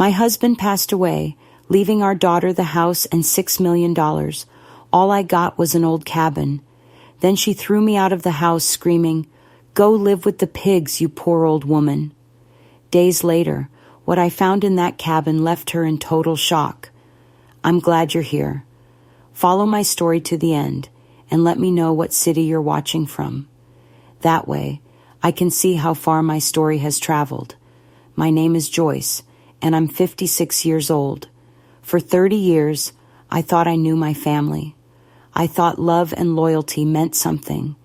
My husband passed away, leaving our daughter the house and $6 million. All I got was an old cabin. Then she threw me out of the house, screaming, "Go live with the pigs, you poor old woman." Days later, what I found in that cabin left her in total shock. I'm glad you're here. Follow my story to the end and let me know what city you're watching from. That way, I can see how far my story has traveled. My name is Joyce, and I'm 56 years old. For 30 years, I thought I knew my family. I thought love and loyalty meant something,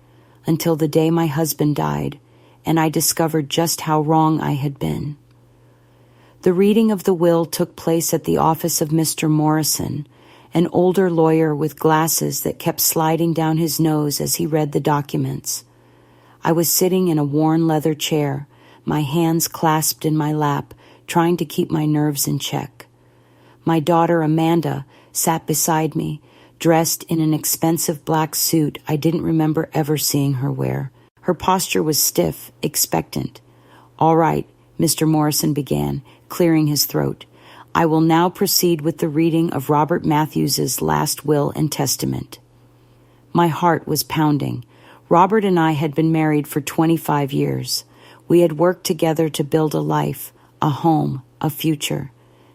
until the day my husband died, and I discovered just how wrong I had been. The reading of the will took place at the office of Mr. Morrison, an older lawyer with glasses that kept sliding down his nose as he read the documents. I was sitting in a worn leather chair, my hands clasped in my lap, trying to keep my nerves in check. My daughter Amanda sat beside me, dressed in an expensive black suit I didn't remember ever seeing her wear. Her posture was stiff, expectant. "All right," Mr. Morrison began, clearing his throat. "I will now proceed with the reading of Robert Matthews's last will and testament." My heart was pounding. Robert and I had been married for 25 years. We had worked together to build a life, a home, a future.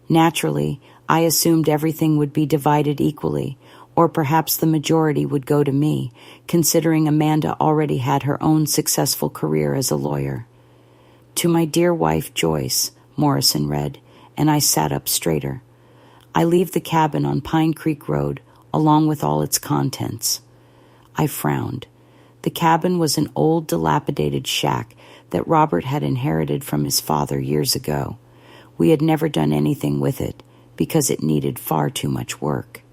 Naturally, I assumed everything would be divided equally, or perhaps the majority would go to me, considering Amanda already had her own successful career as a lawyer. "To my dear wife, Joyce," Morrison read, and I sat up straighter. "I leave the cabin on Pine Creek Road, along with all its contents." I frowned. The cabin was an old, dilapidated shack that Robert had inherited from his father years ago. We had never done anything with it, because it needed far too much work.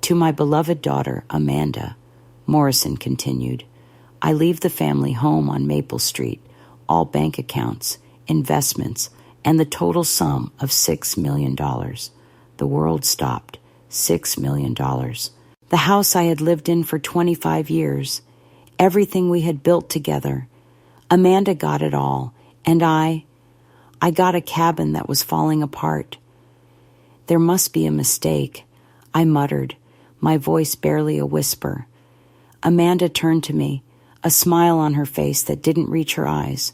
"To my beloved daughter, Amanda," Morrison continued, "I leave the family home on Maple Street, all bank accounts, investments, and the total sum of $6 million. The world stopped. $6 million. The house I had lived in for 25 years. Everything we had built together. Amanda got it all, and I got a cabin that was falling apart. There must be a mistake," I muttered, my voice barely a whisper. Amanda turned to me, a smile on her face that didn't reach her eyes.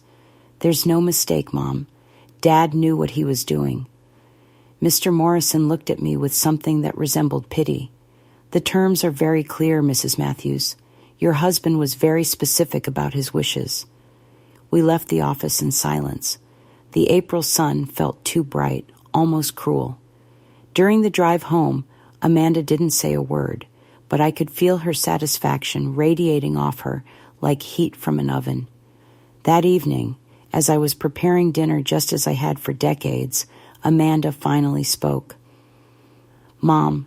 "There's no mistake, Mom. Dad knew what he was doing." Mr. Morrison looked at me with something that resembled pity. "The terms are very clear, Mrs. Matthews. Your husband was very specific about his wishes." We left the office in silence. The April sun felt too bright, almost cruel. During the drive home, Amanda didn't say a word, but I could feel her satisfaction radiating off her like heat from an oven. That evening, as I was preparing dinner just as I had for decades, Amanda finally spoke. "Mom,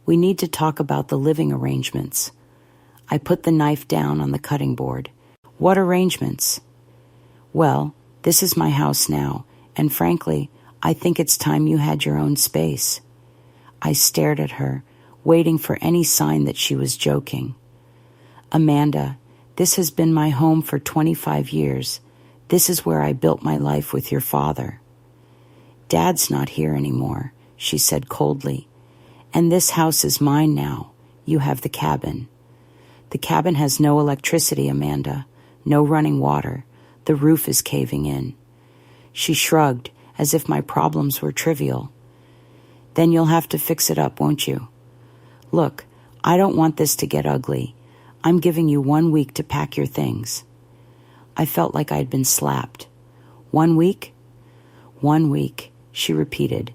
we need to talk about the living arrangements." I put the knife down on the cutting board. "What arrangements?" "Well, this is my house now, and frankly, I think it's time you had your own space." I stared at her, waiting for any sign that she was joking. "Amanda, this has been my home for 25 years. This is where I built my life with your father." "Dad's not here anymore," she said coldly. "And this house is mine now. You have the cabin." "The cabin has no electricity, Amanda. No running water. The roof is caving in." She shrugged, as if my problems were trivial. "Then you'll have to fix it up, won't you? Look, I don't want this to get ugly. I'm giving you 1 week to pack your things." I felt like I'd been slapped. 1 week? 1 week, she repeated,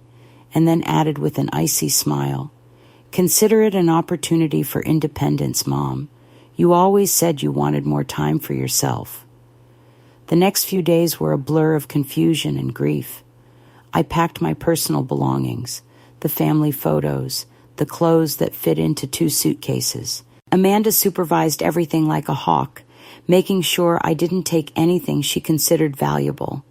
and then added with an icy smile. "Consider it an opportunity for independence, Mom. You always said you wanted more time for yourself." The next few days were a blur of confusion and grief. I packed my personal belongings, the family photos, the clothes that fit into 2 suitcases. Amanda supervised everything like a hawk, making sure I didn't take anything she considered valuable.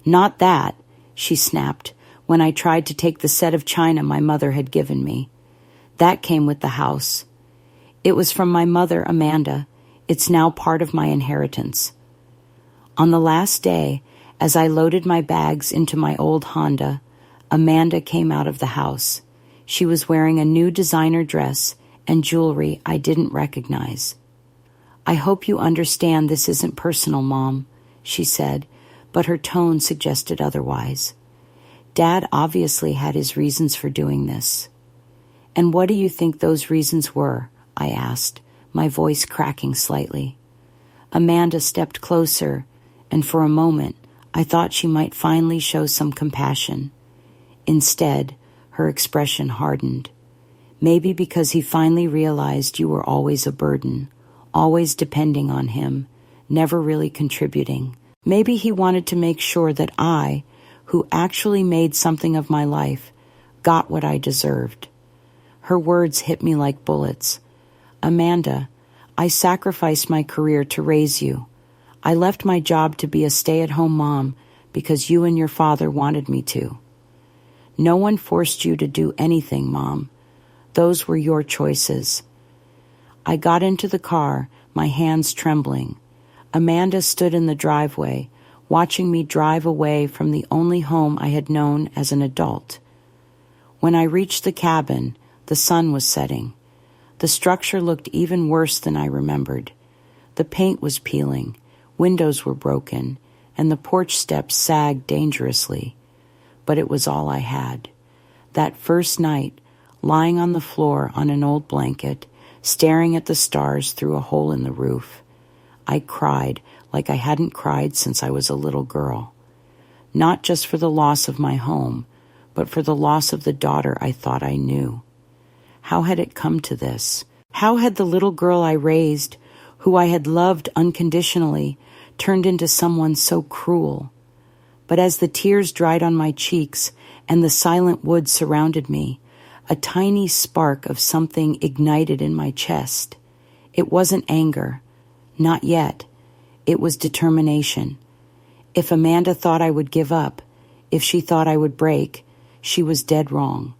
"Not that," she snapped, when I tried to take the set of china my mother had given me. "That came with the house. It was from my mother, Amanda. It's now part of my inheritance." On the last day, as I loaded my bags into my old Honda, Amanda came out of the house. She was wearing a new designer dress and jewelry I didn't recognize. "I hope you understand this isn't personal, Mom," she said, but her tone suggested otherwise. Dad obviously had his reasons for doing this. "And what do you think those reasons were?" I asked, my voice cracking slightly. Amanda stepped closer, and for a moment I thought she might finally show some compassion. Instead, her expression hardened. "Maybe because he finally realized you were always a burden, always depending on him, never really contributing. Maybe he wanted to make sure that I, who actually made something of my life, got what I deserved." Her words hit me like bullets. "Amanda, I sacrificed my career to raise you. I left my job to be a stay-at-home mom because you and your father wanted me to. No one forced you to do anything, Mom. Those were your choices." I got into the car, my hands trembling. Amanda stood in the driveway, watching me drive away from the only home I had known as an adult. When I reached the cabin, the sun was setting. The structure looked even worse than I remembered. The paint was peeling, windows were broken, and the porch steps sagged dangerously. But it was all I had. That first night, lying on the floor on an old blanket, staring at the stars through a hole in the roof, I cried like I hadn't cried since I was a little girl. Not just for the loss of my home, but for the loss of the daughter I thought I knew. How had it come to this? How had the little girl I raised, who I had loved unconditionally, turned into someone so cruel? But as the tears dried on my cheeks and the silent woods surrounded me, a tiny spark of something ignited in my chest. It wasn't anger. Not yet. It was determination. If Amanda thought I would give up, if she thought I would break, she was dead wrong.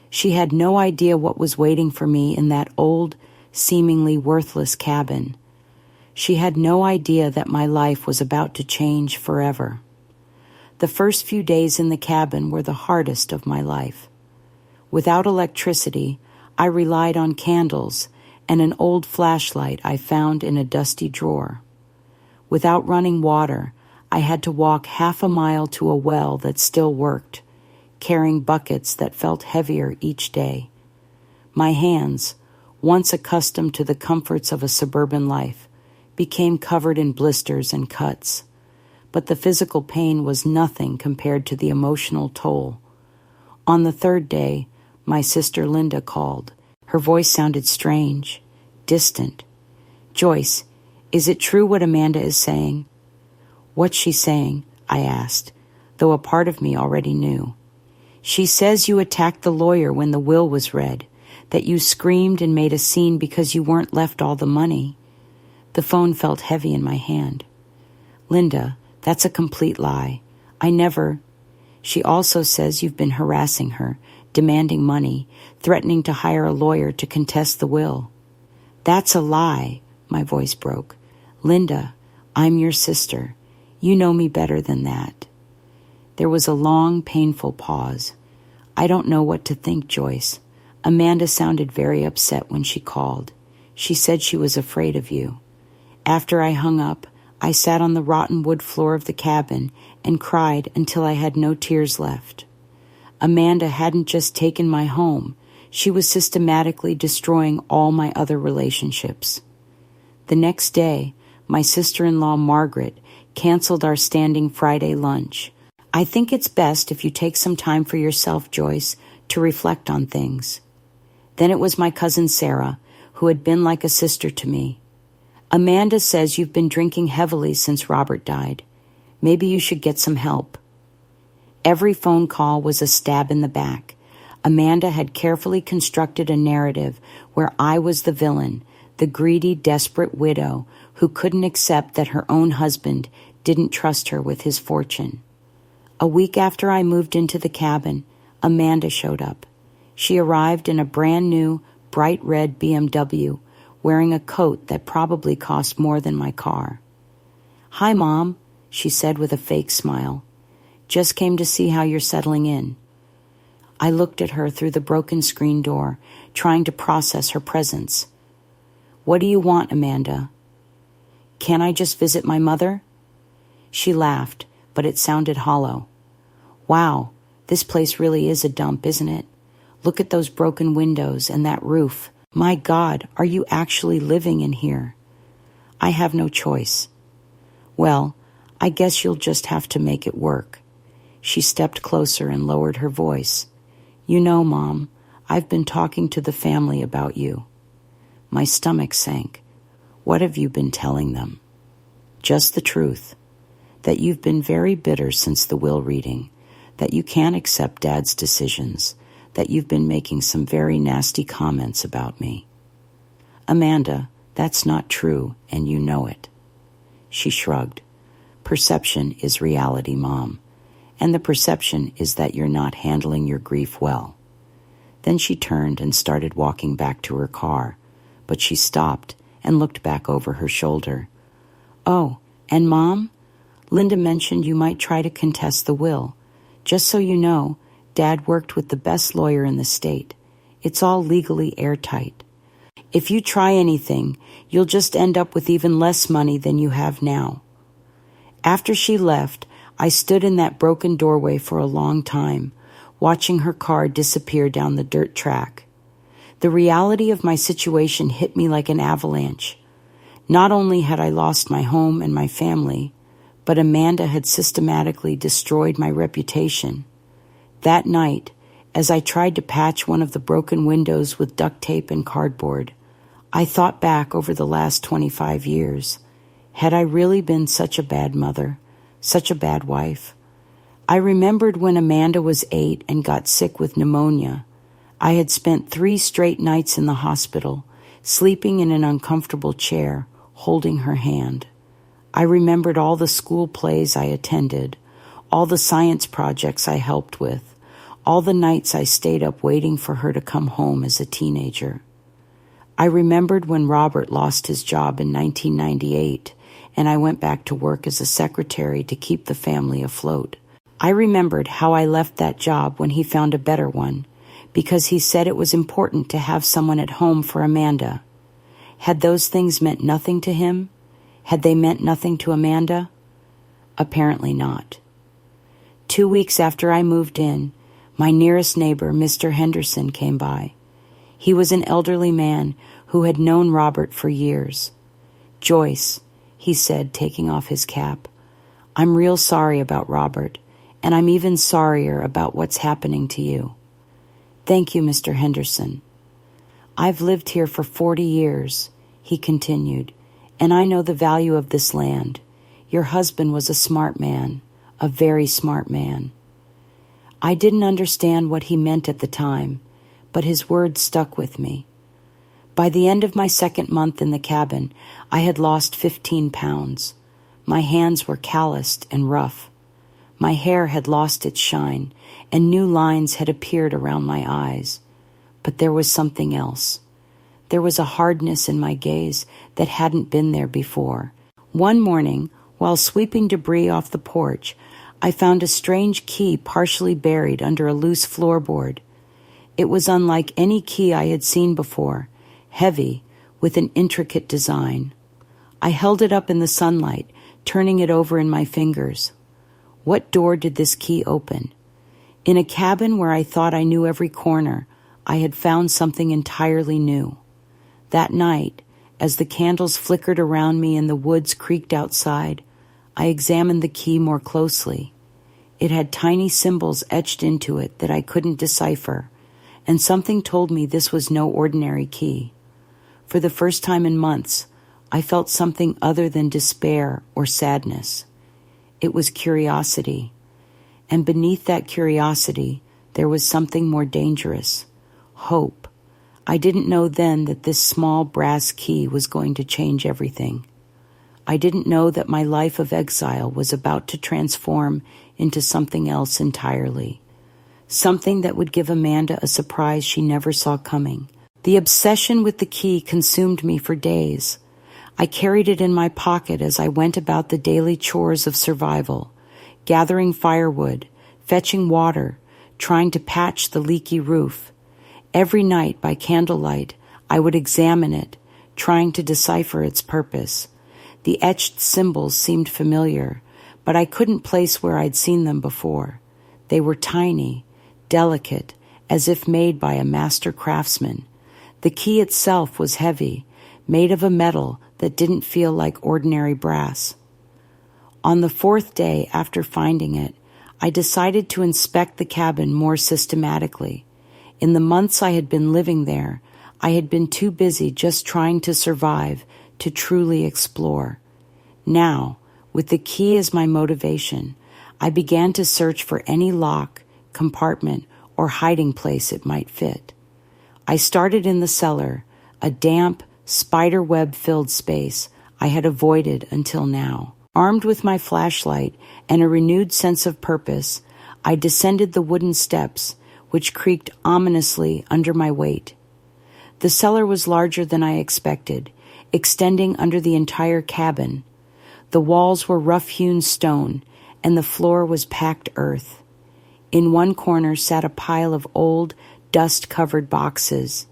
She had no idea what was waiting for me in that old, seemingly worthless cabin. She had no idea that my life was about to change forever. The first few days in the cabin were the hardest of my life. Without electricity, I relied on candles and an old flashlight I found in a dusty drawer. Without running water, I had to walk half a mile to a well that still worked, carrying buckets that felt heavier each day. My hands, once accustomed to the comforts of a suburban life, became covered in blisters and cuts. But the physical pain was nothing compared to the emotional toll. On the third day, my sister Linda called. Her voice sounded strange, distant. "Joyce, is it true what Amanda is saying?" "What's she saying?" I asked, though a part of me already knew. "She says you attacked the lawyer when the will was read, that you screamed and made a scene because you weren't left all the money." The phone felt heavy in my hand. "Linda, that's a complete lie. I never—" "She also says you've been harassing her, demanding money, threatening to hire a lawyer to contest the will." "That's a lie," my voice broke. "Linda, I'm your sister. You know me better than that." There was a long, painful pause. "I don't know what to think, Joyce. Amanda sounded very upset when she called. She said she was afraid of you." After I hung up, I sat on the rotten wood floor of the cabin and cried until I had no tears left. Amanda hadn't just taken my home. She was systematically destroying all my other relationships. The next day, my sister-in-law Margaret canceled our standing Friday lunch. "I think it's best if you take some time for yourself, Joyce, to reflect on things." Then it was my cousin Sarah, who had been like a sister to me. "Amanda says you've been drinking heavily since Robert died. Maybe you should get some help." Every phone call was a stab in the back. Amanda had carefully constructed a narrative where I was the villain, the greedy, desperate widow who couldn't accept that her own husband didn't trust her with his fortune. A week after I moved into the cabin, Amanda showed up. She arrived in a brand new, bright red BMW, wearing a coat that probably cost more than my car. "Hi, Mom," she said with a fake smile. "Just came to see how you're settling in." I looked at her through the broken screen door, trying to process her presence. "What do you want, Amanda?" "Can't I just visit my mother?" She laughed, but it sounded hollow. "Wow, this place really is a dump, isn't it? Look at those broken windows and that roof. My God, are you actually living in here?" "I have no choice." "Well, I guess you'll just have to make it work." She stepped closer and lowered her voice. "You know, Mom, I've been talking to the family about you." My stomach sank. "What have you been telling them?" "Just the truth. That you've been very bitter since the will reading, that you can't accept Dad's decisions, that you've been making some very nasty comments about me." "Amanda, that's not true, and you know it." She shrugged. "Perception is reality, Mom, and the perception is that you're not handling your grief well." Then she turned and started walking back to her car, but she stopped and looked back over her shoulder. "Oh, and Mom, Linda mentioned you might try to contest the will. Just so you know, Dad worked with the best lawyer in the state. It's all legally airtight. If you try anything, you'll just end up with even less money than you have now." After she left, I stood in that broken doorway for a long time, watching her car disappear down the dirt track. The reality of my situation hit me like an avalanche. Not only had I lost my home and my family, but Amanda had systematically destroyed my reputation. That night, as I tried to patch one of the broken windows with duct tape and cardboard, I thought back over the last 25 years. Had I really been such a bad mother, such a bad wife? I remembered when Amanda was 8 and got sick with pneumonia. I had spent 3 straight nights in the hospital, sleeping in an uncomfortable chair, holding her hand. I remembered all the school plays I attended, all the science projects I helped with, all the nights I stayed up waiting for her to come home as a teenager. I remembered when Robert lost his job in 1998, and I went back to work as a secretary to keep the family afloat. I remembered how I left that job when he found a better one, because he said it was important to have someone at home for Amanda. Had those things meant nothing to him? Had they meant nothing to Amanda? Apparently not. 2 weeks after I moved in, my nearest neighbor, Mr. Henderson, came by. He was an elderly man who had known Robert for years. "Joyce," he said, taking off his cap, "I'm real sorry about Robert, and I'm even sorrier about what's happening to you." "Thank you, Mr. Henderson." "I've lived here for 40 years, he continued, "and I know the value of this land. Your husband was a smart man, a very smart man." I didn't understand what he meant at the time, but his words stuck with me. By the end of my 2nd month in the cabin, I had lost 15 pounds. My hands were calloused and rough. My hair had lost its shine, and new lines had appeared around my eyes. But there was something else. There was a hardness in my gaze that hadn't been there before. One morning, while sweeping debris off the porch, I found a strange key partially buried under a loose floorboard. It was unlike any key I had seen before, heavy, with an intricate design. I held it up in the sunlight, turning it over in my fingers. What door did this key open? In a cabin where I thought I knew every corner, I had found something entirely new. That night, as the candles flickered around me and the woods creaked outside, I examined the key more closely. It had tiny symbols etched into it that I couldn't decipher, and something told me this was no ordinary key. For the first time in months, I felt something other than despair or sadness. It was curiosity, and beneath that curiosity, there was something more dangerous, hope. I didn't know then that this small brass key was going to change everything. I didn't know that my life of exile was about to transform into something else entirely, something that would give Amanda a surprise she never saw coming. The obsession with the key consumed me for days. I carried it in my pocket as I went about the daily chores of survival, gathering firewood, fetching water, trying to patch the leaky roof. Every night by candlelight, I would examine it, trying to decipher its purpose. The etched symbols seemed familiar, but I couldn't place where I'd seen them before. They were tiny, delicate, as if made by a master craftsman. The key itself was heavy, made of a metal that didn't feel like ordinary brass. On the fourth day after finding it, I decided to inspect the cabin more systematically. In the months I had been living there, I had been too busy just trying to survive to truly explore. Now, with the key as my motivation, I began to search for any lock, compartment, or hiding place it might fit. I started in the cellar, a damp, spider-web-filled space I had avoided until now. Armed with my flashlight and a renewed sense of purpose, I descended the wooden steps, which creaked ominously under my weight. The cellar was larger than I expected, extending under the entire cabin. The walls were rough-hewn stone, and the floor was packed earth. In one corner sat a pile of old, dust-covered boxes.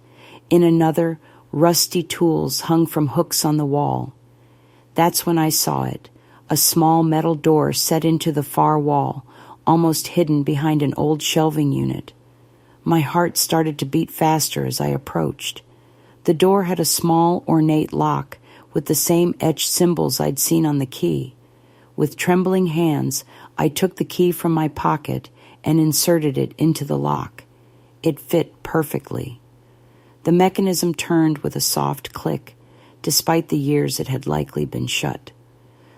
In another, rusty tools hung from hooks on the wall. That's when I saw it, a small metal door set into the far wall, almost hidden behind an old shelving unit. My heart started to beat faster as I approached. The door had a small, ornate lock with the same etched symbols I'd seen on the key. With trembling hands, I took the key from my pocket and inserted it into the lock. It fit perfectly. The mechanism turned with a soft click, despite the years it had likely been shut.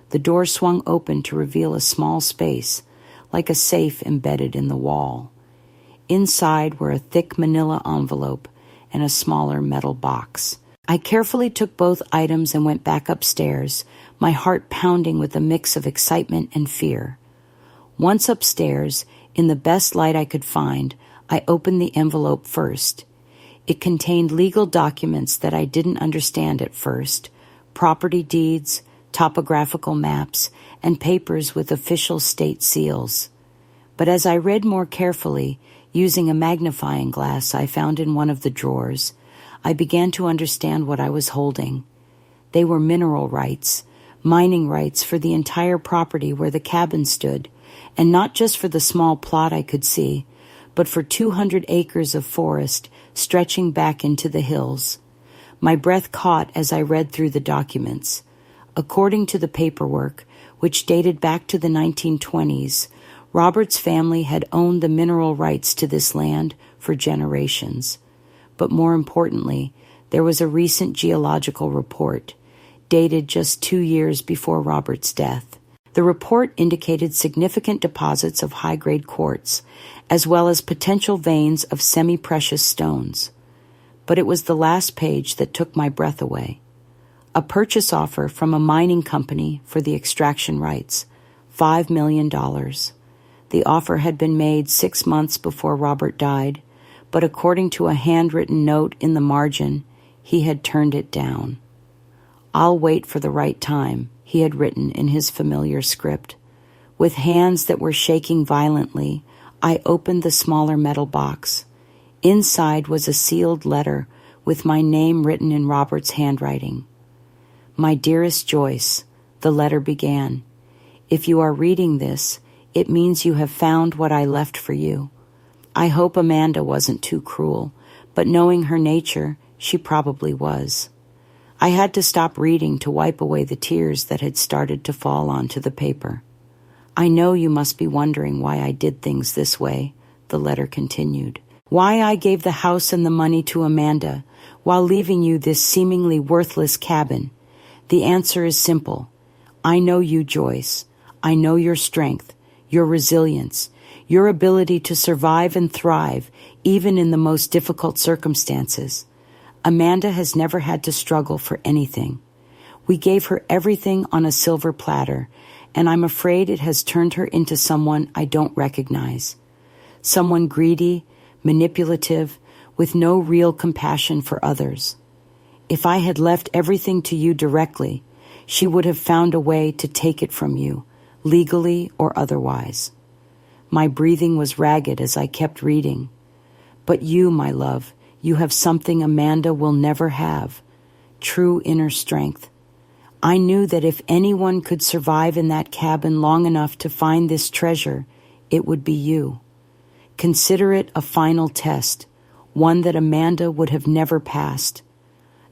The door swung open to reveal a small space, like a safe embedded in the wall. Inside were a thick manila envelope and a smaller metal box. I carefully took both items and went back upstairs, my heart pounding with a mix of excitement and fear. Once upstairs, in the best light I could find, I opened the envelope first. It contained legal documents that I didn't understand at first, property deeds, topographical maps, and papers with official state seals. But as I read more carefully, using a magnifying glass I found in one of the drawers, I began to understand what I was holding. They were mineral rights, mining rights for the entire property where the cabin stood, and not just for the small plot I could see, but for 200 acres of forest stretching back into the hills. My breath caught as I read through the documents. According to the paperwork, which dated back to the 1920s, Robert's family had owned the mineral rights to this land for generations. But more importantly, there was a recent geological report, dated just 2 years before Robert's death. The report indicated significant deposits of high-grade quartz, as well as potential veins of semi-precious stones. But it was the last page that took my breath away. A purchase offer from a mining company for the extraction rights, $5 million. The offer had been made 6 months before Robert died, but according to a handwritten note in the margin, he had turned it down. "I'll wait for the right time," he had written in his familiar script. With hands that were shaking violently, I opened the smaller metal box. Inside was a sealed letter with my name written in Robert's handwriting. "My dearest Joyce," the letter began, "if you are reading this, it means you have found what I left for you. I hope Amanda wasn't too cruel, but knowing her nature, she probably was." I had to stop reading to wipe away the tears that had started to fall onto the paper. "I know you must be wondering why I did things this way," the letter continued. "Why I gave the house and the money to Amanda while leaving you this seemingly worthless cabin. The answer is simple. I know you, Joyce. I know your strength, your resilience, your ability to survive and thrive even in the most difficult circumstances. Amanda has never had to struggle for anything. We gave her everything on a silver platter, and I'm afraid it has turned her into someone I don't recognize. Someone greedy, manipulative, with no real compassion for others. If I had left everything to you directly, she would have found a way to take it from you, legally or otherwise. My breathing was ragged as I kept reading. But you, my love, you have something Amanda will never have. True inner strength. I knew that if anyone could survive in that cabin long enough to find this treasure, it would be you. Consider it a final test, one that Amanda would have never passed.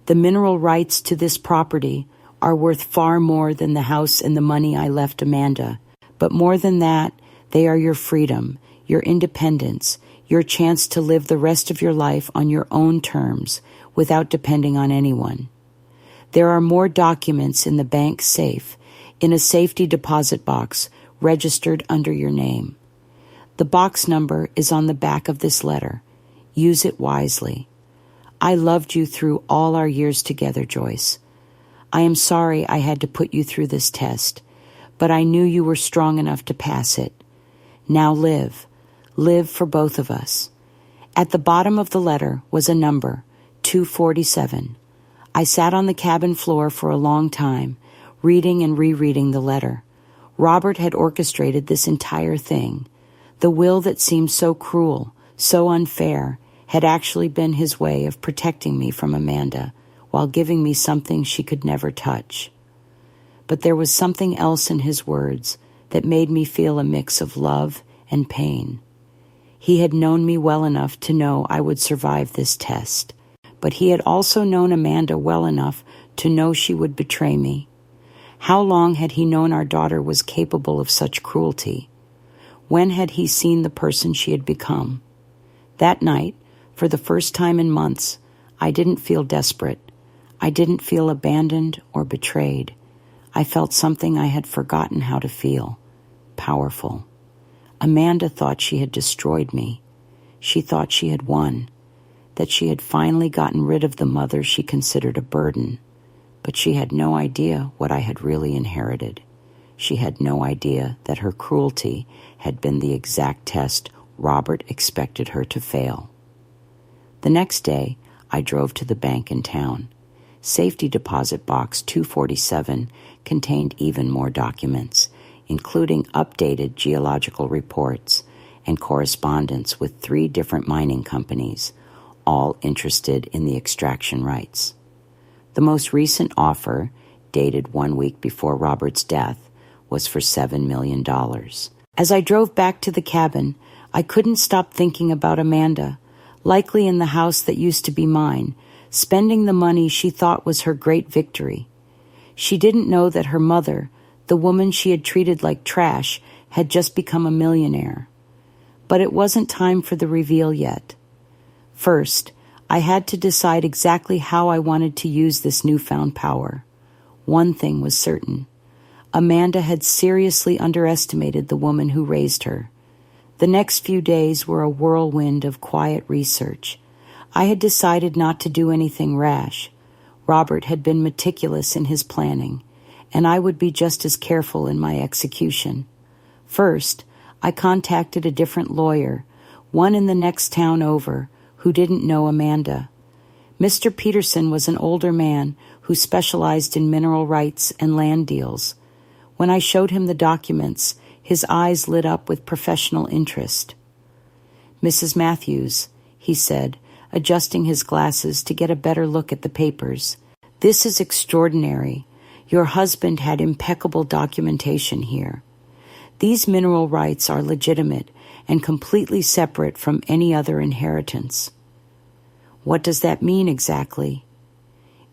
The mineral rights to this property are worth far more than the house and the money I left Amanda. But more than that, they are your freedom, your independence, your chance to live the rest of your life on your own terms without depending on anyone. There are more documents in the bank safe, in a safety deposit box registered under your name. The box number is on the back of this letter. Use it wisely. I loved you through all our years together, Joyce. I am sorry I had to put you through this test, but I knew you were strong enough to pass it. Now live. Live for both of us. At the bottom of the letter was a number, 247. I sat on the cabin floor for a long time, reading and rereading the letter. Robert had orchestrated this entire thing. The will that seemed so cruel, so unfair, had actually been his way of protecting me from Amanda, while giving me something she could never touch. But there was something else in his words that made me feel a mix of love and pain. He had known me well enough to know I would survive this test, but he had also known Amanda well enough to know she would betray me. How long had he known our daughter was capable of such cruelty? When had he seen the person she had become? That night, for the first time in months, I didn't feel desperate. I didn't feel abandoned or betrayed. I felt something I had forgotten how to feel. Powerful. Amanda thought she had destroyed me. She thought she had won, that she had finally gotten rid of the mother she considered a burden. But she had no idea what I had really inherited. She had no idea that her cruelty had been the exact test Robert expected her to fail. The next day, I drove to the bank in town. Safety deposit box 247 contained even more documents, including updated geological reports and correspondence with 3 different mining companies, all interested in the extraction rights. The most recent offer, dated 1 week before Robert's death, was for $7 million. As I drove back to the cabin, I couldn't stop thinking about Amanda, likely in the house that used to be mine, spending the money she thought was her great victory. She didn't know that her mother, the woman she had treated like trash, had just become a millionaire. But it wasn't time for the reveal yet. First, I had to decide exactly how I wanted to use this newfound power. One thing was certain. Amanda had seriously underestimated the woman who raised her. The next few days were a whirlwind of quiet research. I had decided not to do anything rash. Robert had been meticulous in his planning, and I would be just as careful in my execution. First, I contacted a different lawyer, one in the next town over, who didn't know Amanda. Mr. Peterson was an older man who specialized in mineral rights and land deals. When I showed him the documents, his eyes lit up with professional interest. "Mrs. Matthews," he said, adjusting his glasses to get a better look at the papers, "this is extraordinary. Your husband had impeccable documentation here. These mineral rights are legitimate and completely separate from any other inheritance." "What does that mean exactly?"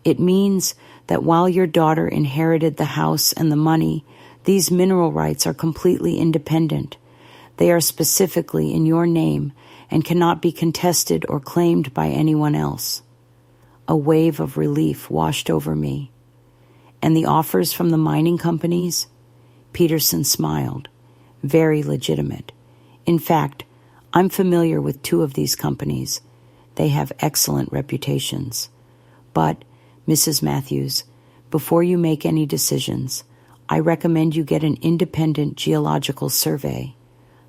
"It means that while your daughter inherited the house and the money, these mineral rights are completely independent. They are specifically in your name and cannot be contested or claimed by anyone else." A wave of relief washed over me. "And the offers from the mining companies?" Peterson smiled. "Very legitimate. In fact, I'm familiar with 2 of these companies. They have excellent reputations. But, Mrs. Matthews, before you make any decisions, I recommend you get an independent geological survey.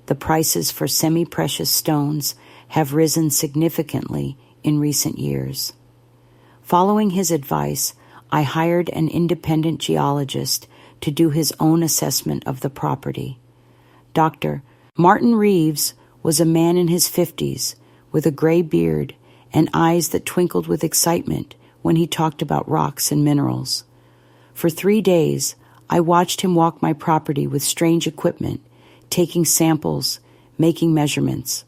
The prices for semi-precious stones have risen significantly in recent years." Following his advice, I hired an independent geologist to do his own assessment of the property. "Doctor, Martin Reeves was a man in his 50s with a gray beard and eyes that twinkled with excitement when he talked about rocks and minerals. For 3 days, I watched him walk my property with strange equipment, taking samples, making measurements.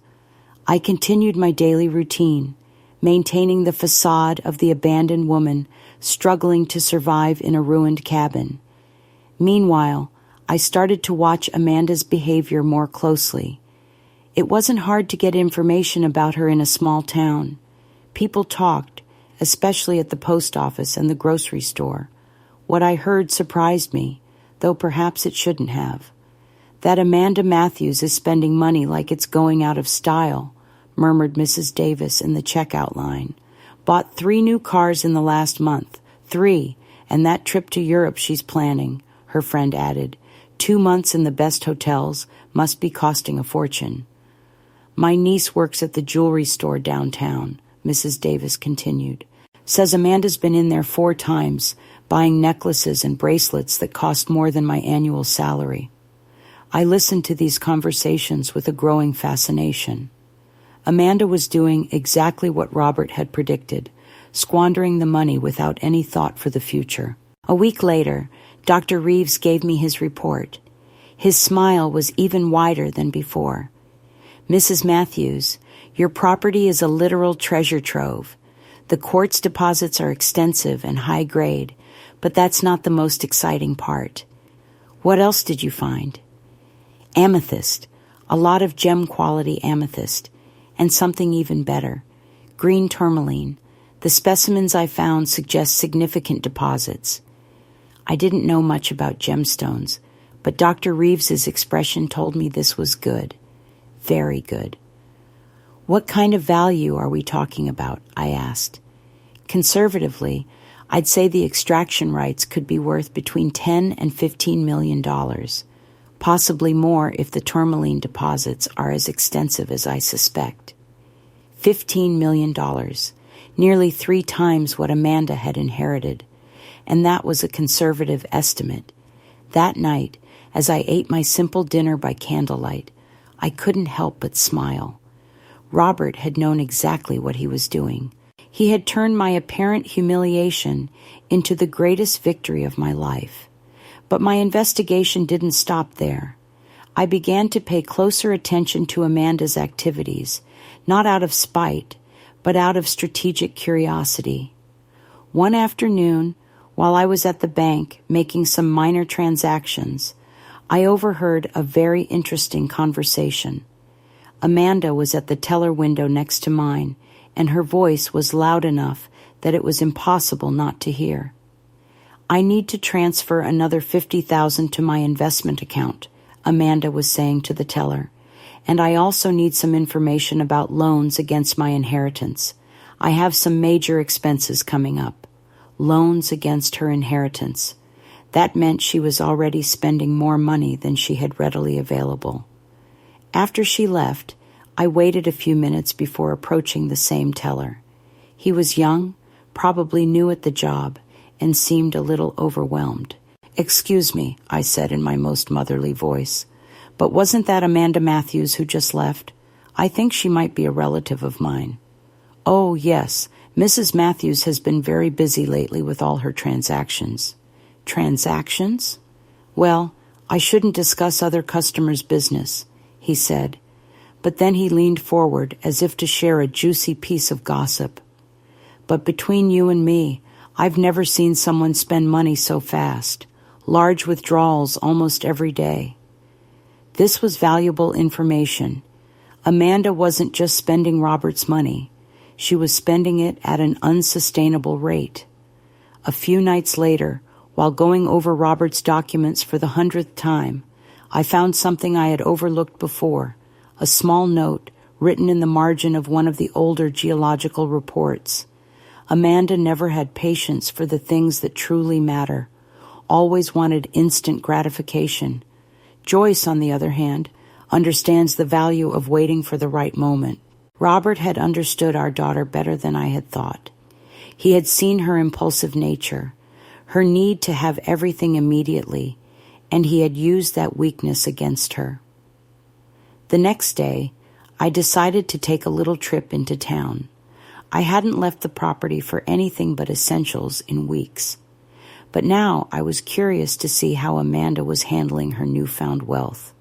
I continued my daily routine, maintaining the facade of the abandoned woman struggling to survive in a ruined cabin. Meanwhile, I started to watch Amanda's behavior more closely. It wasn't hard to get information about her in a small town. People talked, especially at the post office and the grocery store. What I heard surprised me, though perhaps it shouldn't have. That Amanda Matthews is spending money like it's going out of style, murmured Mrs. Davis in the checkout line. Bought 3 new cars in the last month. 3, and that trip to Europe she's planning, her friend added. 2 months in the best hotels must be costing a fortune. My niece works at the jewelry store downtown, Mrs. Davis continued. Says Amanda's been in there 4 times, buying necklaces and bracelets that cost more than my annual salary. I listened to these conversations with a growing fascination. Amanda was doing exactly what Robert had predicted, squandering the money without any thought for the future. A week later, Dr. Reeves gave me his report. His smile was even wider than before. Mrs. Matthews, your property is a literal treasure trove. The quartz deposits are extensive and high grade, but that's not the most exciting part. What else did you find? Amethyst, a lot of gem-quality amethyst, and something even better, green tourmaline. The specimens I found suggest significant deposits. I didn't know much about gemstones, but Dr. Reeves's expression told me this was good. Very good. What kind of value are we talking about? I asked. Conservatively, I'd say the extraction rights could be worth between $10 and $15 million, possibly more if the tourmaline deposits are as extensive as I suspect. $15 million, nearly 3 times what Amanda had inherited, and that was a conservative estimate. That night, as I ate my simple dinner by candlelight, I couldn't help but smile. Robert had known exactly what he was doing. He had turned my apparent humiliation into the greatest victory of my life. But my investigation didn't stop there. I began to pay closer attention to Amanda's activities, not out of spite, but out of strategic curiosity. One afternoon, while I was at the bank making some minor transactions, I overheard a very interesting conversation. Amanda was at the teller window next to mine, and her voice was loud enough that it was impossible not to hear. I need to transfer another $50,000 to my investment account, Amanda was saying to the teller, and I also need some information about loans against my inheritance. I have some major expenses coming up. Loans against her inheritance. That meant she was already spending more money than she had readily available. After she left, I waited a few minutes before approaching the same teller. He was young, probably new at the job, and seemed a little overwhelmed. "Excuse me," I said in my most motherly voice, "but wasn't that Amanda Matthews who just left? I think she might be a relative of mine." "Oh, yes, Mrs. Matthews has been very busy lately with all her transactions." "Transactions?" "Well, I shouldn't discuss other customers' business," he said, but then he leaned forward as if to share a juicy piece of gossip. "But between you and me, I've never seen someone spend money so fast. Large withdrawals almost every day." This was valuable information. Amanda wasn't just spending Robert's money. She was spending it at an unsustainable rate. A few nights later, while going over Robert's documents for the 100th time, I found something I had overlooked before, a small note written in the margin of one of the older geological reports. Amanda never had patience for the things that truly matter, always wanted instant gratification. Joyce, on the other hand, understands the value of waiting for the right moment. Robert had understood our daughter better than I had thought. He had seen her impulsive nature, her need to have everything immediately, and he had used that weakness against her. The next day, I decided to take a little trip into town. I hadn't left the property for anything but essentials in weeks. But now I was curious to see how Amanda was handling her newfound wealth.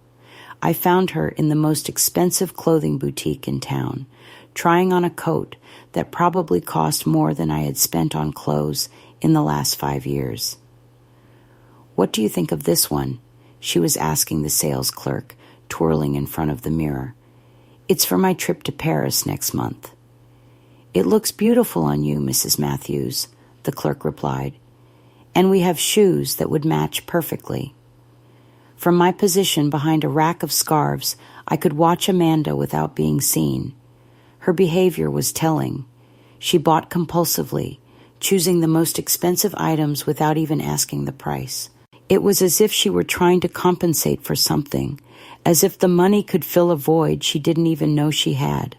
I found her in the most expensive clothing boutique in town, trying on a coat that probably cost more than I had spent on clothes in the last 5 years. "What do you think of this one?" she was asking the sales clerk, twirling in front of the mirror. "It's for my trip to Paris next month." "It looks beautiful on you, Mrs. Matthews," the clerk replied. "And we have shoes that would match perfectly." From my position behind a rack of scarves, I could watch Amanda without being seen. Her behavior was telling. She bought compulsively, choosing the most expensive items without even asking the price. It was as if she were trying to compensate for something, as if the money could fill a void she didn't even know she had.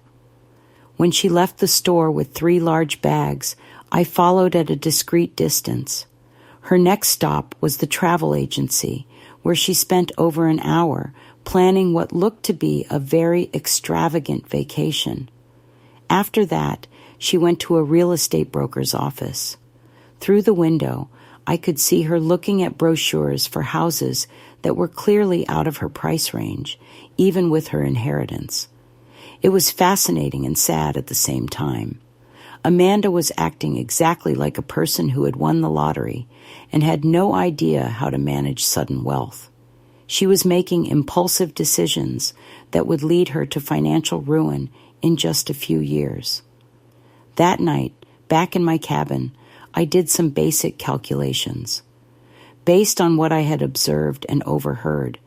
When she left the store with 3 large bags, I followed at a discreet distance. Her next stop was the travel agency, where she spent over an hour planning what looked to be a very extravagant vacation. After that, she went to a real estate broker's office. Through the window, I could see her looking at brochures for houses that were clearly out of her price range, even with her inheritance. It was fascinating and sad at the same time. Amanda was acting exactly like a person who had won the lottery and had no idea how to manage sudden wealth. She was making impulsive decisions that would lead her to financial ruin in just a few years. That night, back in my cabin, I did some basic calculations. Based on what I had observed and overheard,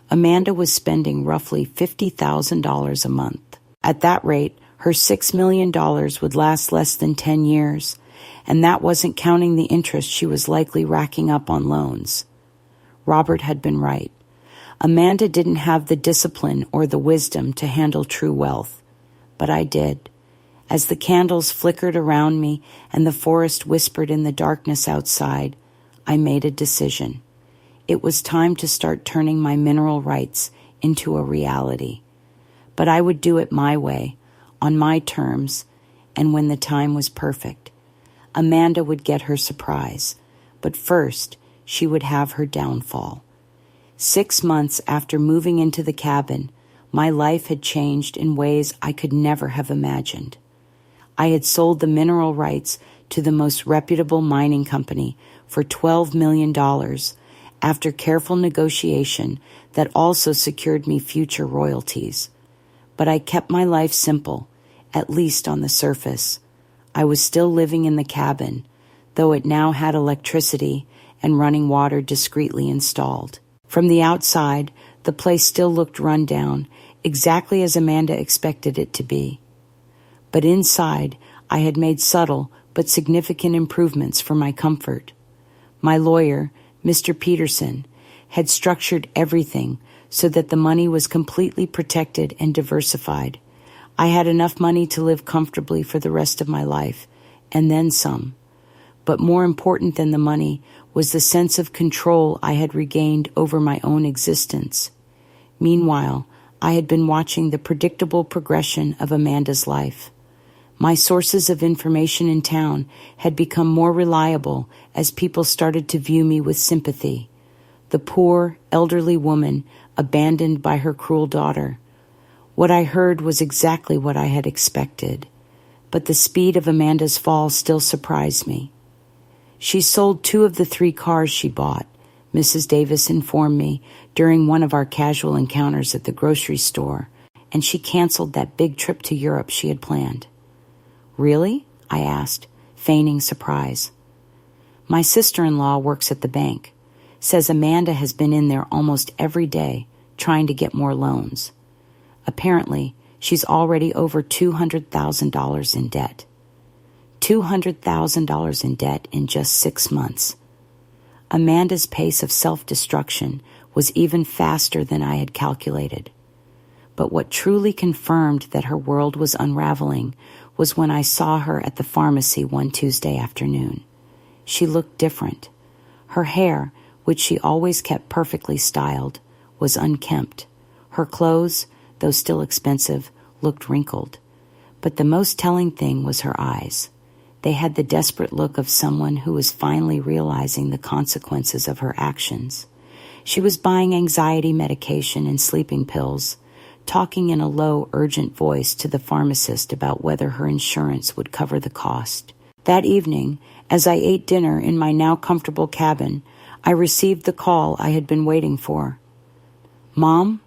Amanda was spending roughly $50,000 a month. At that rate, her $6 million would last less than 10 years, and that wasn't counting the interest she was likely racking up on loans. Robert had been right. Amanda didn't have the discipline or the wisdom to handle true wealth, but I did. As the candles flickered around me and the forest whispered in the darkness outside, I made a decision. It was time to start turning my mineral rights into a reality. But I would do it my way, on my terms, and when the time was perfect. Amanda would get her surprise, but first she would have her downfall. 6 months after moving into the cabin, my life had changed in ways I could never have imagined. I had sold the mineral rights to the most reputable mining company for $12 million after careful negotiation that also secured me future royalties. But I kept my life simple, at least on the surface. I was still living in the cabin, though it now had electricity and running water discreetly installed. From the outside, the place still looked run down, exactly as Amanda expected it to be. But inside, I had made subtle but significant improvements for my comfort. My lawyer, Mr. Peterson, had structured everything so that the money was completely protected and diversified. I had enough money to live comfortably for the rest of my life, and then some. But more important than the money was the sense of control I had regained over my own existence. Meanwhile, I had been watching the predictable progression of Amanda's life. My sources of information in town had become more reliable as people started to view me with sympathy. The poor, elderly woman abandoned by her cruel daughter. What I heard was exactly what I had expected, but the speed of Amanda's fall still surprised me. She sold 2 of the 3 cars she bought, Mrs. Davis informed me during one of our casual encounters at the grocery store, and she canceled that big trip to Europe she had planned. "Really?" I asked, feigning surprise. "My sister-in-law works at the bank. Says Amanda has been in there almost every day trying to get more loans. Apparently, she's already over $200,000 in debt. $200,000 in debt in just 6 months. Amanda's pace of self-destruction was even faster than I had calculated. But what truly confirmed that her world was unraveling was when I saw her at the pharmacy one Tuesday afternoon. She looked different. Her hair, which she always kept perfectly styled, was unkempt. Her clothes, though still expensive, looked wrinkled. But the most telling thing was her eyes. They had the desperate look of someone who was finally realizing the consequences of her actions. She was buying anxiety medication and sleeping pills, talking in a low, urgent voice to the pharmacist about whether her insurance would cover the cost. That evening, as I ate dinner in my now comfortable cabin, I received the call I had been waiting for. "Mom?"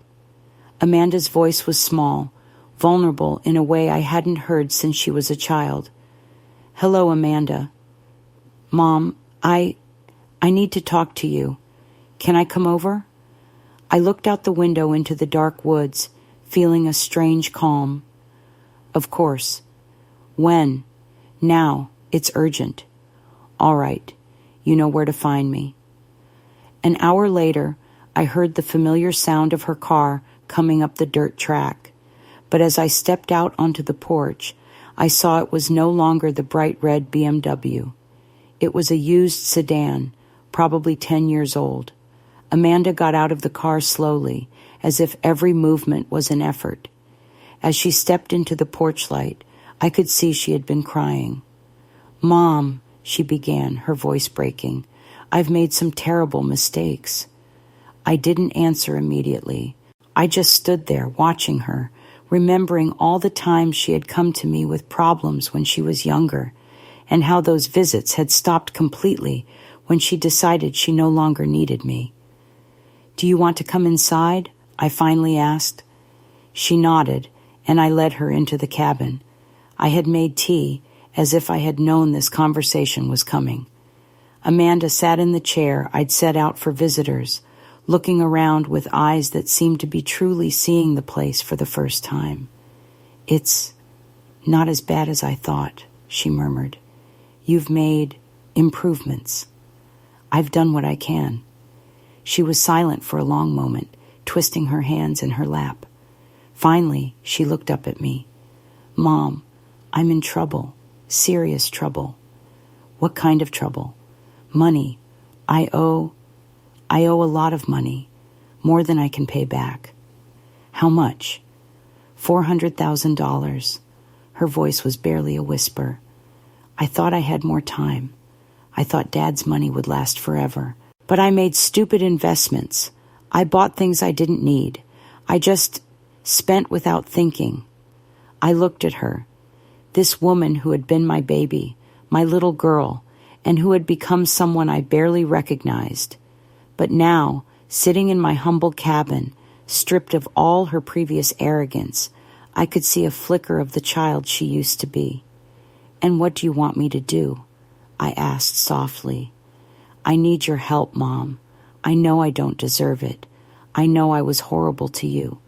Amanda's voice was small, vulnerable in a way I hadn't heard since she was a child. "Hello, Amanda." "Mom, I need to talk to you. Can I come over?" I looked out the window into the dark woods, feeling a strange calm. "Of course." "When?" "Now. It's urgent." "All right. You know where to find me." An hour later, I heard the familiar sound of her car coming up the dirt track. But as I stepped out onto the porch, I saw it was no longer the bright red BMW. It was a used sedan, probably 10 years old. Amanda got out of the car slowly, as if every movement was an effort. As she stepped into the porch light, I could see she had been crying. "Mom," she began, her voice breaking, "I've made some terrible mistakes." I didn't answer immediately. I just stood there watching her, remembering all the times she had come to me with problems when she was younger, and how those visits had stopped completely when she decided she no longer needed me. "Do you want to come inside?" I finally asked. She nodded, and I led her into the cabin. I had made tea, as if I had known this conversation was coming. Amanda sat in the chair I'd set out for visitors, looking around with eyes that seemed to be truly seeing the place for the first time. "It's not as bad as I thought," she murmured. "You've made improvements. I've done what I can." She was silent for a long moment, twisting her hands in her lap. Finally, she looked up at me. "Mom, I'm in trouble, serious trouble." "What kind of trouble?" "Money. I owe a lot of money, more than I can pay back." "How much?" $400,000. Her voice was barely a whisper. I thought I had more time. I thought Dad's money would last forever. But I made stupid investments. I bought things I didn't need. I just spent without thinking. I looked at her. This woman who had been my baby, my little girl, and who had become someone I barely recognized. But now, sitting in my humble cabin, stripped of all her previous arrogance, I could see a flicker of the child she used to be. "And what do you want me to do?" I asked softly. "I need your help, Mom. I know I don't deserve it. I know I was horrible to you,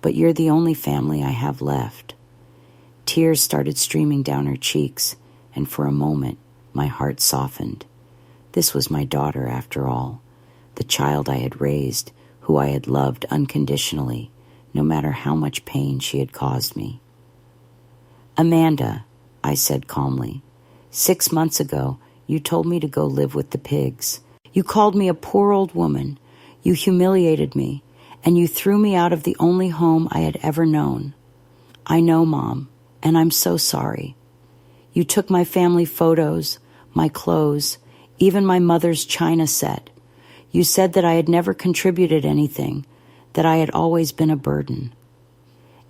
but you're the only family I have left." Tears started streaming down her cheeks, and for a moment, my heart softened. This was my daughter, after all, the child I had raised, who I had loved unconditionally, no matter how much pain she had caused me. "Amanda," I said calmly, 6 months ago, you told me to go live with the pigs. You called me a poor old woman. You humiliated me, and you threw me out of the only home I had ever known. I know, Mom, and I'm so sorry. You took my family photos, my clothes, even my mother's china set. You said that I had never contributed anything, that I had always been a burden."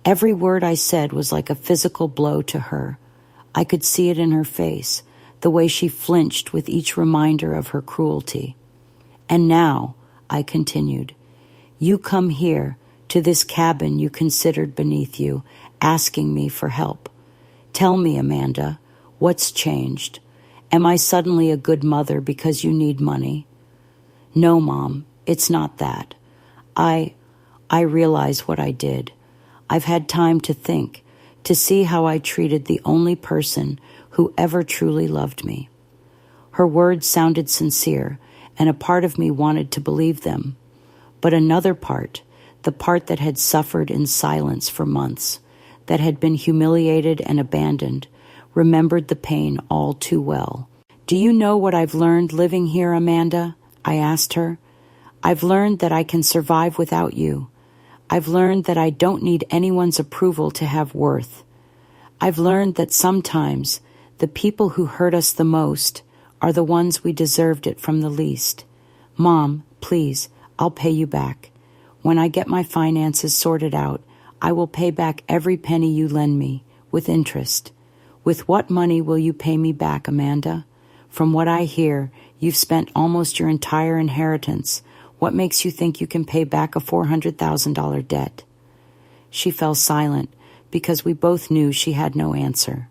Every word I said was like a physical blow to her. I could see it in her face, the way she flinched with each reminder of her cruelty. "And now," I continued, "you come here, to this cabin you considered beneath you, asking me for help. Tell me, Amanda, what's changed? Am I suddenly a good mother because you need money?" "No, Mom, it's not that. I realize what I did. I've had time to think, to see how I treated the only person who ever truly loved me." Her words sounded sincere, and a part of me wanted to believe them. But another part, the part that had suffered in silence for months, that had been humiliated and abandoned, remembered the pain all too well. "Do you know what I've learned living here, Amanda?" I asked her. "I've learned that I can survive without you. I've learned that I don't need anyone's approval to have worth. I've learned that sometimes the people who hurt us the most are the ones we deserved it from the least. Mom, please, I'll pay you back. When I get my finances sorted out, I will pay back every penny you lend me, with interest. With what money will you pay me back, Amanda? From what I hear, you've spent almost your entire inheritance. What makes you think you can pay back a $400,000 debt? She fell silent because we both knew she had no answer.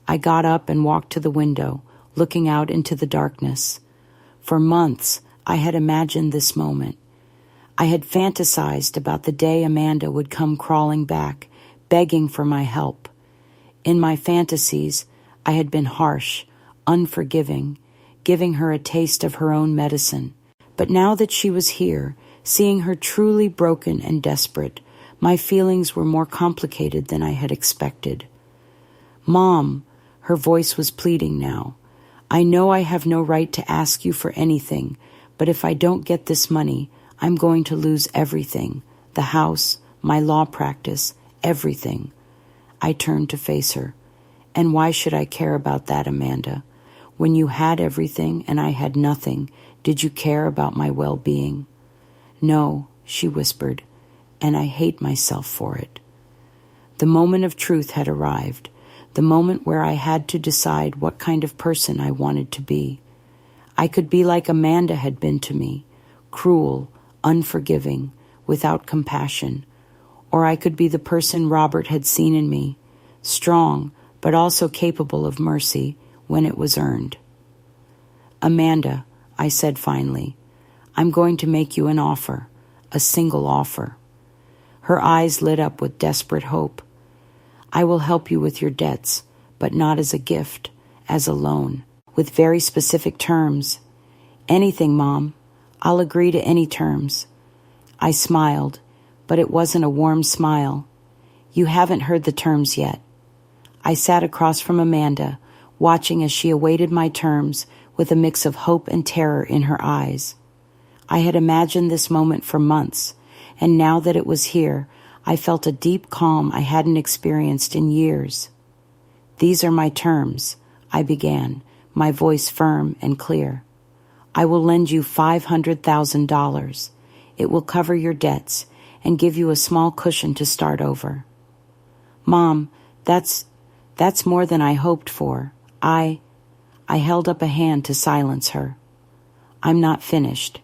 I got up and walked to the window, looking out into the darkness. For months, I had imagined this moment. I had fantasized about the day Amanda would come crawling back, begging for my help. In my fantasies, I had been harsh, unforgiving, giving her a taste of her own medicine. But now that she was here, seeing her truly broken and desperate, my feelings were more complicated than I had expected. Mom, her voice was pleading now. I know I have no right to ask you for anything, but if I don't get this money, I'm going to lose everything. The house, my law practice, everything. I turned to face her. And why should I care about that, Amanda? When you had everything and I had nothing, did you care about my well-being? No, she whispered, and I hate myself for it. The moment of truth had arrived, the moment where I had to decide what kind of person I wanted to be. I could be like Amanda had been to me, cruel, unforgiving, without compassion, or I could be the person Robert had seen in me, strong, but also capable of mercy when it was earned. Amanda, I said finally, I'm going to make you an offer, a single offer. Her eyes lit up with desperate hope. I will help you with your debts, but not as a gift, as a loan, with very specific terms. Anything, Mom. I'll agree to any terms. I smiled, but it wasn't a warm smile. You haven't heard the terms yet. I sat across from Amanda, watching as she awaited my terms with a mix of hope and terror in her eyes. I had imagined this moment for months, and now that it was here, I felt a deep calm I hadn't experienced in years. These are my terms, I began, my voice firm and clear. I will lend you $500,000. It will cover your debts and give you a small cushion to start over. Mom, that's more than I hoped for. I held up a hand to silence her. I'm not finished.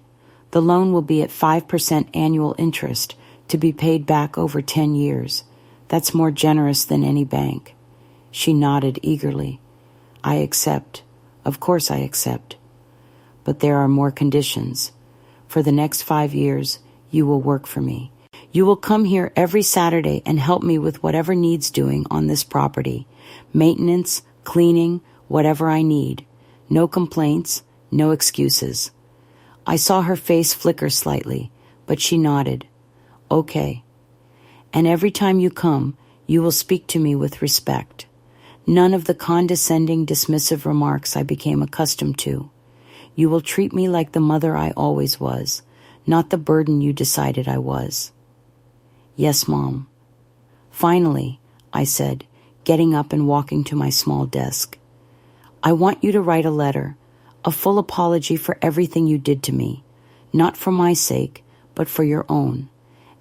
The loan will be at 5% annual interest to be paid back over 10 years. That's more generous than any bank. She nodded eagerly. I accept. Of course I accept. But there are more conditions. For the next 5 years, you will work for me. You will come here every Saturday and help me with whatever needs doing on this property. Maintenance, cleaning, whatever I need. No complaints, no excuses. I saw her face flicker slightly, but she nodded. Okay. And every time you come, you will speak to me with respect. None of the condescending, dismissive remarks I became accustomed to. You will treat me like the mother I always was, not the burden you decided I was. Yes, Mom. Finally, I said, getting up and walking to my small desk. I want you to write a letter, a full apology for everything you did to me, not for my sake, but for your own.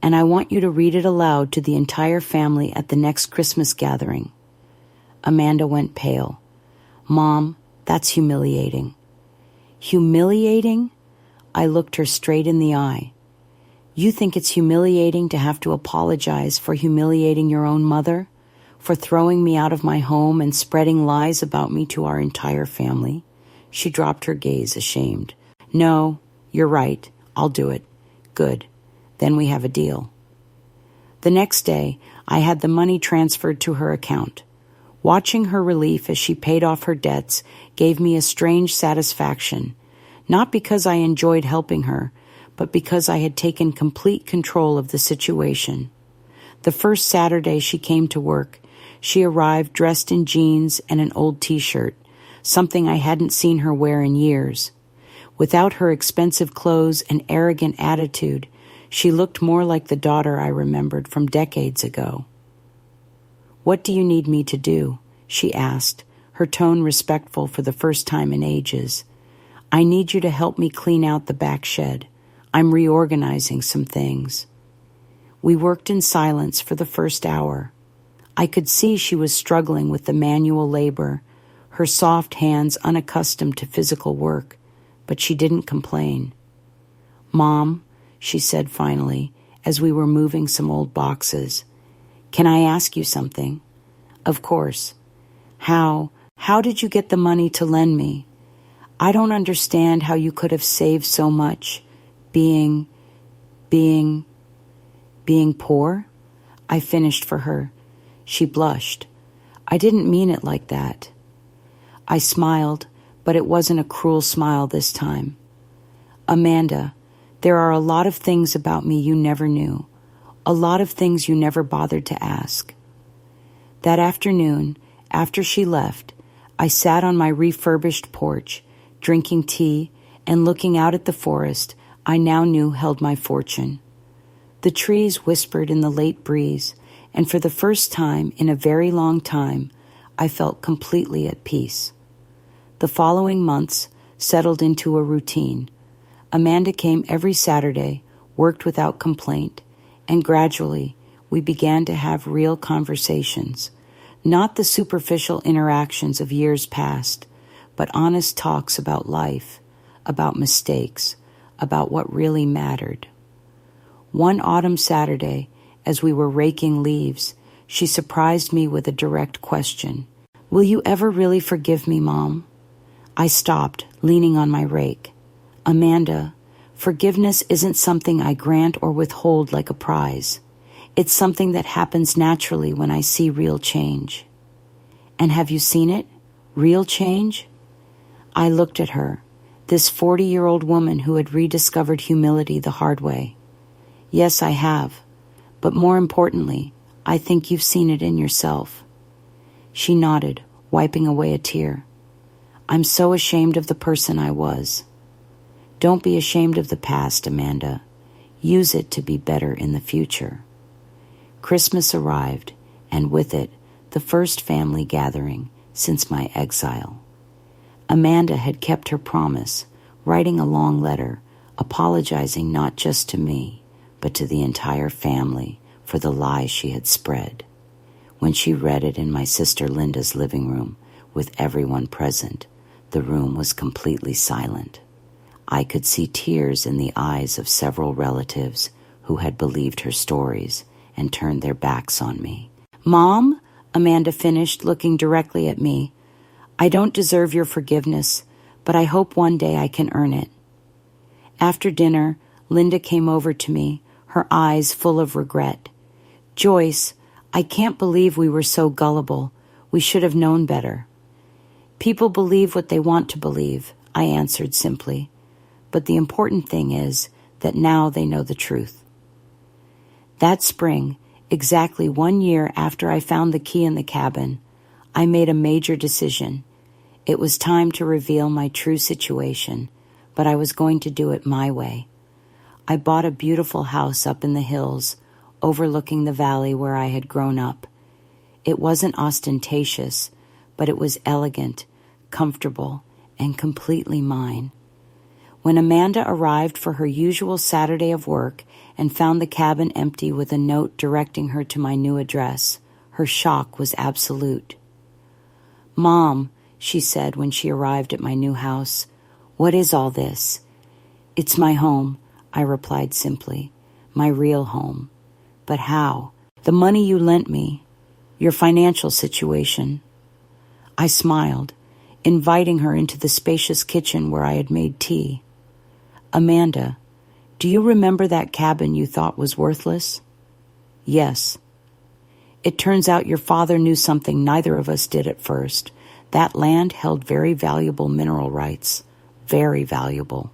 And I want you to read it aloud to the entire family at the next Christmas gathering. Amanda went pale. Mom, that's humiliating. Humiliating? I looked her straight in the eye. You think it's humiliating to have to apologize for humiliating your own mother? For throwing me out of my home and spreading lies about me to our entire family? She dropped her gaze, ashamed. No, you're right. I'll do it. Good. Then we have a deal. The next day, I had the money transferred to her account. Watching her relief as she paid off her debts gave me a strange satisfaction, not because I enjoyed helping her, but because I had taken complete control of the situation. The first Saturday she came to work, she arrived dressed in jeans and an old t-shirt, something I hadn't seen her wear in years. Without her expensive clothes and arrogant attitude, She looked more like the daughter I remembered from decades ago. "What do you need me to do?" she asked, her tone respectful for the first time in ages. "I need you to help me clean out the back shed. I'm reorganizing some things." We worked in silence for the first hour. I could see she was struggling with the manual labor, her soft hands unaccustomed to physical work, but she didn't complain. "Mom," she said finally, as we were moving some old boxes, "can I ask you something?" "Of course." How did you get the money to lend me? I don't understand how you could have saved so much, being poor?" I finished for her. She blushed. "I didn't mean it like that." I smiled, but it wasn't a cruel smile this time. "Amanda, there are a lot of things about me you never knew, a lot of things you never bothered to ask." That afternoon, after she left, I sat on my refurbished porch, drinking tea and looking out at the forest I now knew held my fortune. The trees whispered in the late breeze, and for the first time in a very long time, I felt completely at peace. The following months settled into a routine. Amanda came every Saturday, worked without complaint, and gradually we began to have real conversations, not the superficial interactions of years past, but honest talks about life, about mistakes, about what really mattered. One autumn Saturday, as we were raking leaves, she surprised me with a direct question. "Will you ever really forgive me, Mom?" I stopped, leaning on my rake. "Amanda, forgiveness isn't something I grant or withhold like a prize. It's something that happens naturally when I see real change." "And have you seen it? Real change?" I looked at her, this 40-year-old woman who had rediscovered humility the hard way. "Yes, I have. But more importantly, I think you've seen it in yourself." She nodded, wiping away a tear. "I'm so ashamed of the person I was." "Don't be ashamed of the past, Amanda. Use it to be better in the future." Christmas arrived, and with it, the first family gathering since my exile. Amanda had kept her promise, writing a long letter, apologizing not just to me, but to the entire family for the lies she had spread. When she read it in my sister Linda's living room, with everyone present, the room was completely silent. I could see tears in the eyes of several relatives who had believed her stories and turned their backs on me. "Mom," Amanda finished, looking directly at me, "I don't deserve your forgiveness, but I hope one day I can earn it." After dinner, Linda came over to me, her eyes full of regret. "Joyce, I can't believe we were so gullible. We should have known better." "People believe what they want to believe," I answered simply. "But the important thing is that now they know the truth." That spring, exactly 1 year after I found the key in the cabin, I made a major decision. It was time to reveal my true situation, but I was going to do it my way. I bought a beautiful house up in the hills, overlooking the valley where I had grown up. It wasn't ostentatious, but it was elegant, comfortable, and completely mine. When Amanda arrived for her usual Saturday of work and found the cabin empty with a note directing her to my new address, her shock was absolute. "Mom," she said when she arrived at my new house, "what is all this?" "It's my home," I replied simply, "my real home." "But how?" "The money you lent me, your financial situation." I smiled, inviting her into the spacious kitchen where I had made tea. "Amanda, do you remember that cabin you thought was worthless?" "Yes." "It turns out your father knew something neither of us did at first. That land held very valuable mineral rights. Very valuable."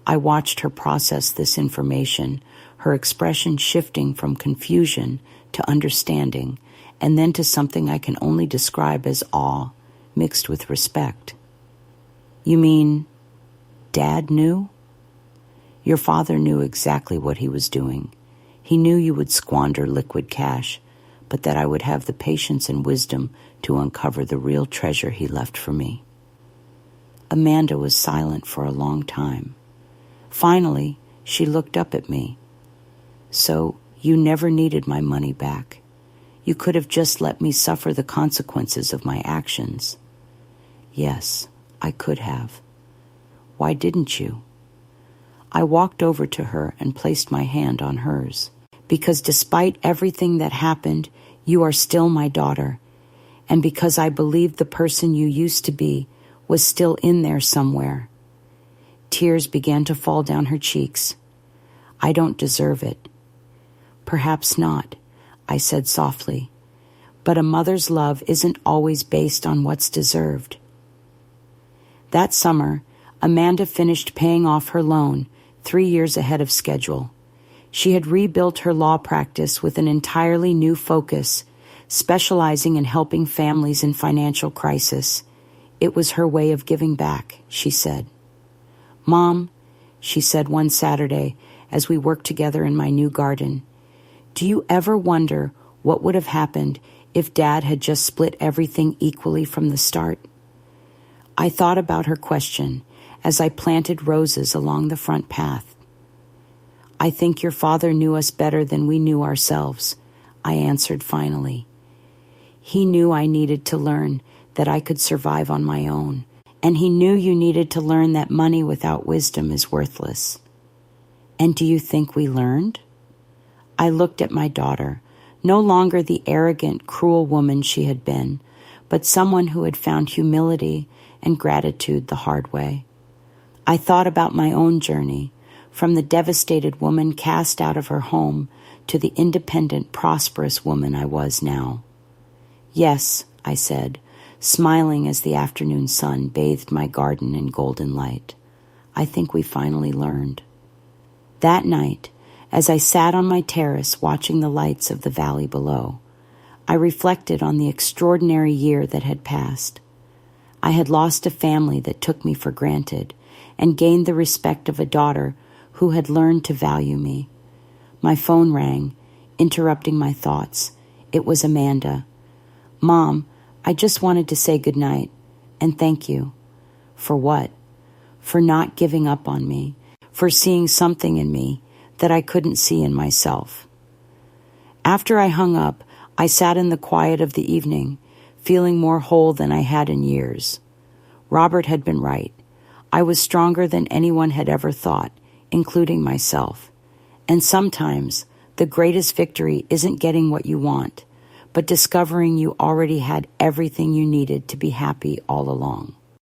I watched her process this information, her expression shifting from confusion to understanding, and then to something I can only describe as awe, mixed with respect. "You mean, Dad knew?" Your father knew exactly what he was doing. He knew you would squander liquid cash, but that I would have the patience and wisdom to uncover the real treasure he left for me." Amanda was silent for a long time. Finally, she looked up at me. "So, you never needed my money back. You could have just let me suffer the consequences of my actions." "Yes, I could have." "Why didn't you?" I walked over to her and placed my hand on hers. "Because despite everything that happened, you are still my daughter. And because I believed the person you used to be was still in there somewhere." Tears began to fall down her cheeks. "I don't deserve it." "Perhaps not," I said softly. "But a mother's love isn't always based on what's deserved." That summer, Amanda finished paying off her loan 3 years ahead of schedule. She had rebuilt her law practice with an entirely new focus, specializing in helping families in financial crisis. It was her way of giving back, she said. "Mom," she said one Saturday as we worked together in my new garden, "do you ever wonder what would have happened if Dad had just split everything equally from the start?" I thought about her question as I planted roses along the front path. "I think your father knew us better than we knew ourselves," I answered finally. "He knew I needed to learn that I could survive on my own, and he knew you needed to learn that money without wisdom is worthless." "And do you think we learned?" I looked at my daughter, no longer the arrogant, cruel woman she had been, but someone who had found humility and gratitude the hard way. I thought about my own journey, from the devastated woman cast out of her home to the independent, prosperous woman I was now. "Yes," I said, smiling as the afternoon sun bathed my garden in golden light. "I think we finally learned." That night, as I sat on my terrace watching the lights of the valley below, I reflected on the extraordinary year that had passed. I had lost a family that took me for granted and gained the respect of a daughter who had learned to value me. My phone rang, interrupting my thoughts. It was Amanda. "Mom, I just wanted to say goodnight and thank you." "For what?" "For not giving up on me, for seeing something in me that I couldn't see in myself." After I hung up, I sat in the quiet of the evening, feeling more whole than I had in years. Robert had been right. I was stronger than anyone had ever thought, including myself. And sometimes the greatest victory isn't getting what you want, but discovering you already had everything you needed to be happy all along.